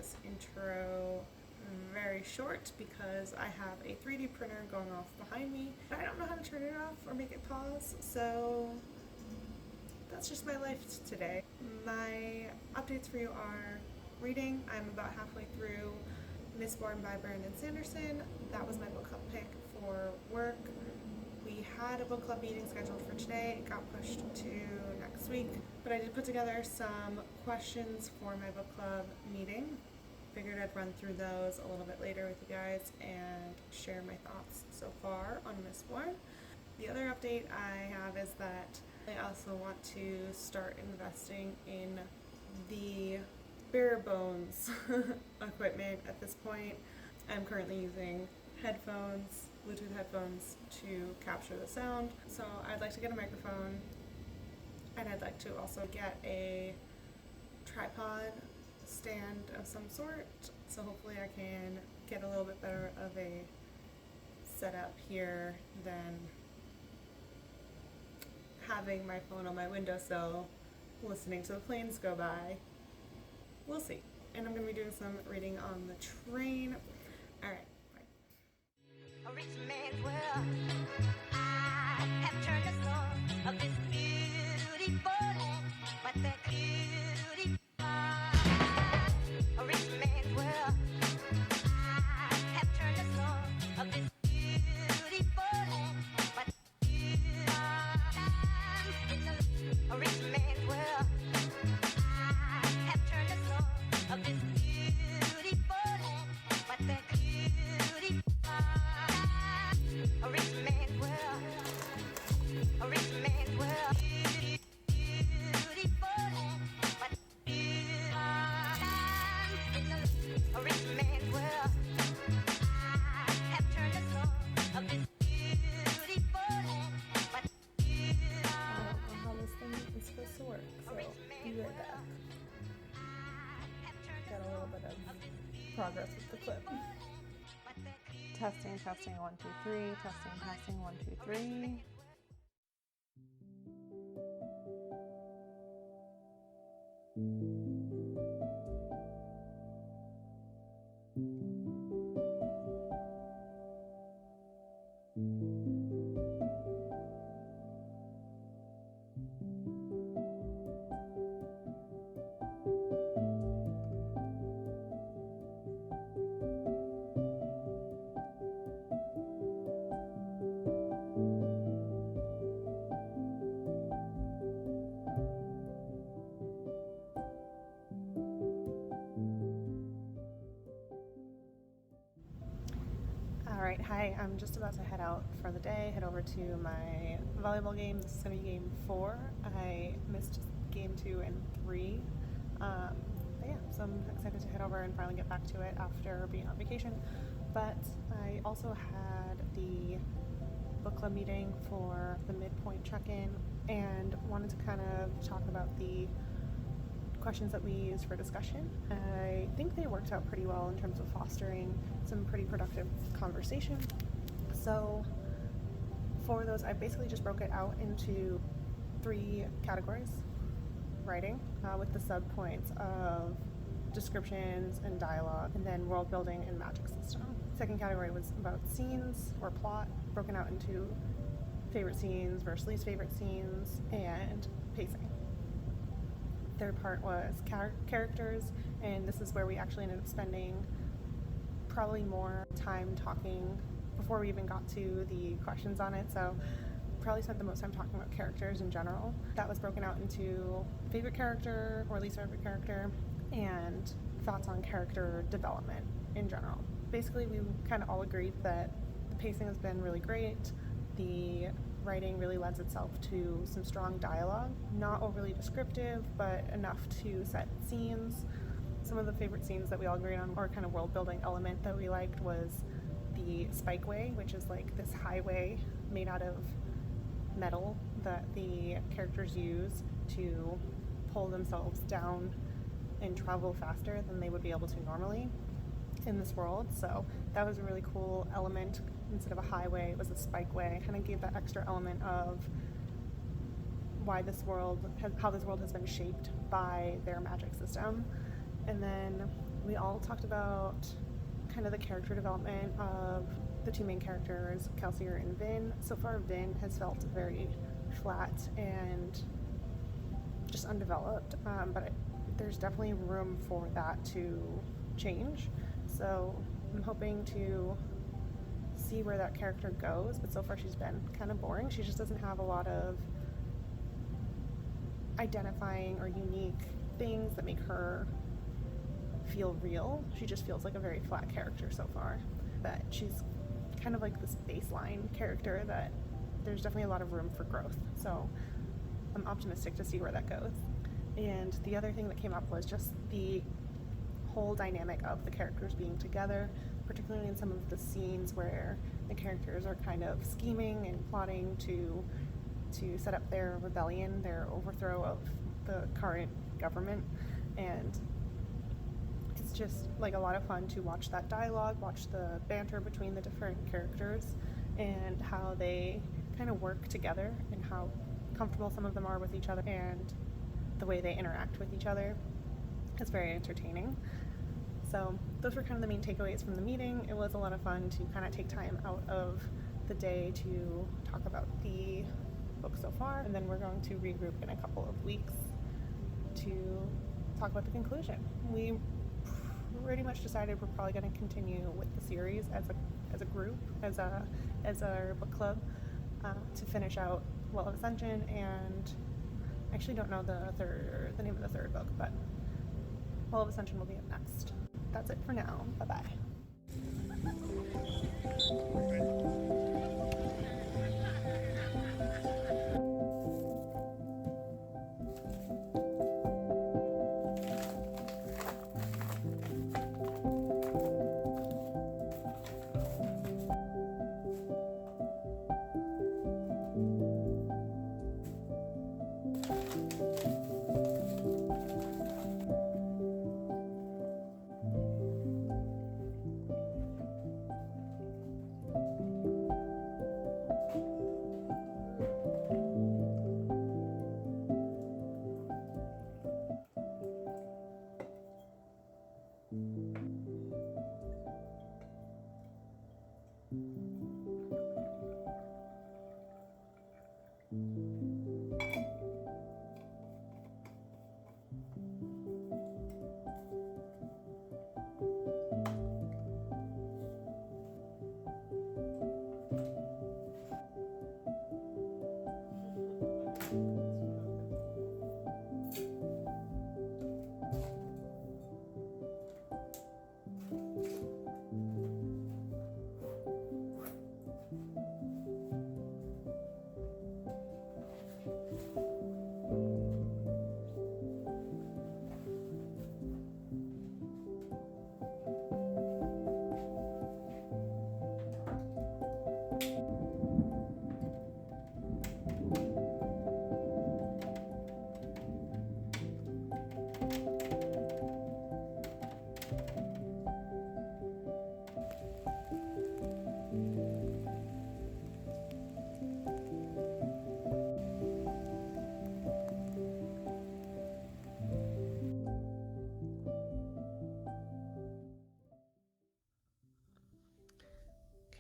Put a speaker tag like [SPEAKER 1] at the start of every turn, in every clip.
[SPEAKER 1] this intro very short because I have a 3D printer going off behind me. I don't know how to turn it off or make it pause, so that's just my life today. My updates for you are reading. I'm about halfway through Mistborn by Brandon Sanderson. That was my book club pick for work. We had a book club meeting scheduled for today. It got pushed to next week, but I did put together some questions for my book club meeting. Figured I'd run through those a little bit later with you guys and share my thoughts so far on Mistborn. The other update I have is that I also want to start investing in the bare bones equipment at this point. I'm currently using headphones, Bluetooth headphones, to capture the sound. So I'd like to get a microphone, and I'd like to also get a tripod stand of some sort. So hopefully I can get a little bit better of a setup here than having my phone on my windowsill listening to the planes go by. We'll see. And I'm going to be doing some reading on the train. Alright, bye.
[SPEAKER 2] A rich man's world. I have turned the soul of this beautiful land, but that beauty. A rich man's world. I have turned the soul of this beautiful land, but a rich man's world. I have turned the soul of this beautiful land, but that beauty. A rich man's world. A rich man's world. Beautiful land, but a rich man's world. I have turned the soul of this beautiful land, but
[SPEAKER 1] I don't know how this thing is supposed to work, so be right back. Got a little bit of progress with the clip. Testing, 1, 2, 3. Testing, 1, 2, 3. Alright, hi, I'm just about to head out for the day, head over to my volleyball game. This is going to be game 4. I missed game 2 and 3. But yeah, so I'm excited to head over and finally get back to it after being on vacation. But I also had the book club meeting for the Midpoint check-in and wanted to kind of talk about the questions that we used for discussion. I think they worked out pretty well in terms of fostering some pretty productive conversation. So for those, I basically just broke it out into 3 categories. Writing, with the sub-points of descriptions and dialogue, and then world building and magic system. Second category was about scenes or plot, broken out into favorite scenes versus least favorite scenes, and pacing. Third part was characters, and this is where we actually ended up spending probably more time talking before we even got to the questions on it. So probably spent the most time talking about characters in general. That was broken out into favorite character or least favorite character and thoughts on character development in general. Basically, we kind of all agreed that the pacing has been really great. The writing really lends itself to some strong dialogue, not overly descriptive, but enough to set scenes. Some of the favorite scenes that we all agreed on, or kind of world building element that we liked, was the spikeway, which is like this highway made out of metal that the characters use to pull themselves down and travel faster than they would be able to normally in this world. So that was a really cool element. Instead of a highway, it was a spikeway. Kind of gave that extra element of why this world, how this world has been shaped by their magic system. And then we all talked about kind of the character development of the two main characters, Kelsier and Vin. So far, Vin has felt very flat and just undeveloped, but there's definitely room for that to change. So I'm hoping to see where that character goes, but so far she's been kind of boring. She just doesn't have a lot of identifying or unique things that make her feel real. She just feels like a very flat character so far. But she's kind of like this baseline character that there's definitely a lot of room for growth. So I'm optimistic to see where that goes. And the other thing that came up was just the whole dynamic of the characters being together, particularly in some of the scenes where the characters are kind of scheming and plotting to set up their rebellion, their overthrow of the current government. And it's just like a lot of fun to watch that dialogue, watch the banter between the different characters and how they kind of work together and how comfortable some of them are with each other and the way they interact with each other. It's very entertaining. So those were kind of the main takeaways from the meeting. It was a lot of fun to kind of take time out of the day to talk about the book so far, and then we're going to regroup in a couple of weeks to talk about the conclusion. We pretty much decided we're probably going to continue with the series as a group, as our book club, to finish out Well of Ascension, and I actually don't know the name of the third book, but Well of Ascension will be up next. That's it for now. Bye-bye.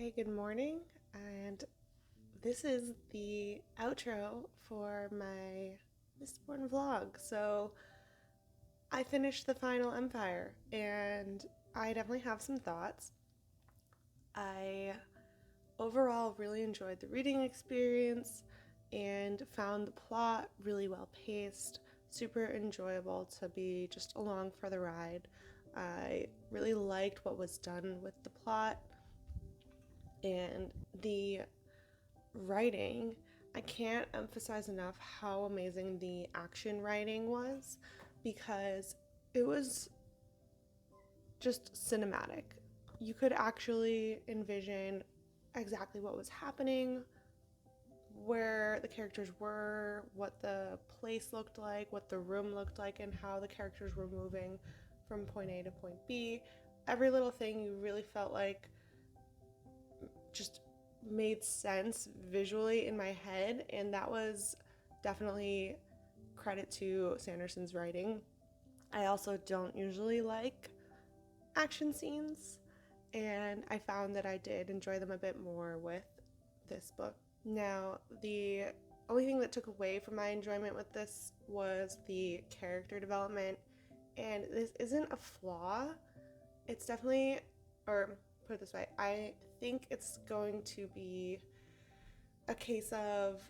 [SPEAKER 1] Okay, good morning, and this is the outro for my Mistborn vlog. So I finished the final Empire, and I definitely have some thoughts. I overall really enjoyed the reading experience and found the plot really well paced, super enjoyable to be just along for the ride. I really liked what was done with the plot and the writing. I can't emphasize enough how amazing the action writing was, because it was just cinematic. You could actually envision exactly what was happening, where the characters were, what the place looked like, what the room looked like, and how the characters were moving from point A to point B. Every little thing you really felt like just made sense visually in my head, and that was definitely credit to Sanderson's writing. I also don't usually like action scenes, and I found that I did enjoy them a bit more with this book. Now, the only thing that took away from my enjoyment with this was the character development, and this isn't a flaw. It's definitely, or put it this way, I think it's going to be a case of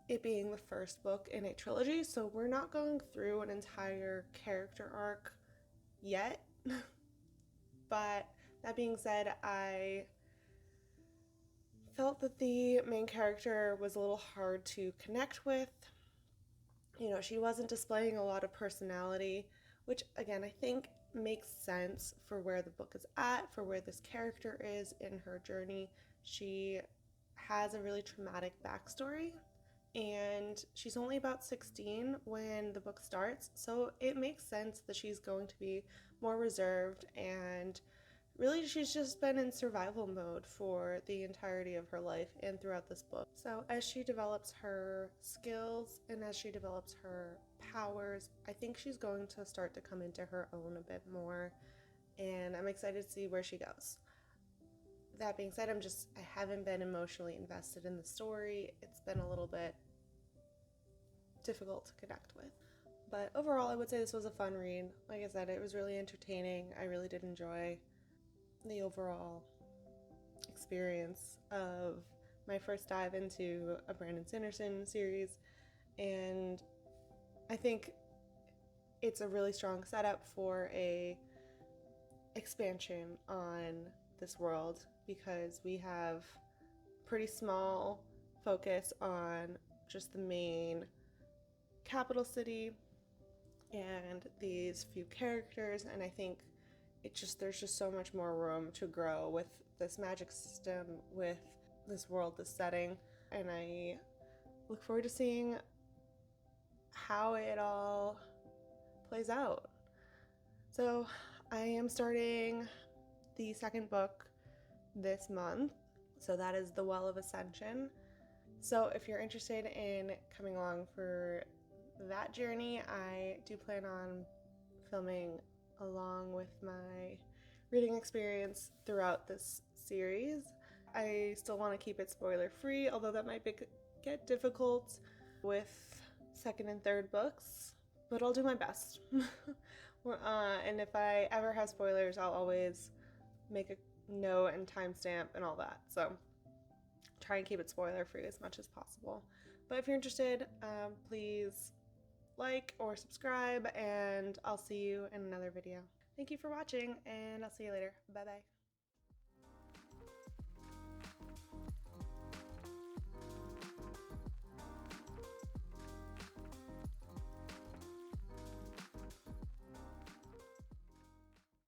[SPEAKER 1] it being the first book in a trilogy, so we're not going through an entire character arc yet. But that being said, I felt that the main character was a little hard to connect with. You know, she wasn't displaying a lot of personality, which again, I think makes sense for where the book is at, for where this character is in her journey. She has a really traumatic backstory, and she's only about 16 when the book starts, so it makes sense that she's going to be more reserved, and really she's just been in survival mode for the entirety of her life and throughout this book. So as she develops her skills and as she develops her powers, I think she's going to start to come into her own a bit more, and I'm excited to see where she goes. That being said, I haven't been emotionally invested in the story. It's been a little bit difficult to connect with. But overall, I would say this was a fun read. Like I said, it was really entertaining. I really did enjoy the overall experience of my first dive into a Brandon Sanderson series, and I think it's a really strong setup for a expansion on this world, because we have pretty small focus on just the main capital city and these few characters, and I think there's just so much more room to grow with this magic system, with this world, this setting, and I look forward to seeing how it all plays out. So I am starting the second book this month, so that is The Well of Ascension. So if you're interested in coming along for that journey, I do plan on filming along with my reading experience throughout this series. I still want to keep it spoiler free, although that might get difficult with second and third books, but I'll do my best. And if I ever have spoilers, I'll always make a note and timestamp and all that. So try and keep it spoiler free as much as possible. But if you're interested, please like or subscribe, and I'll see you in another video. Thank you for watching, and I'll see you later. Bye bye.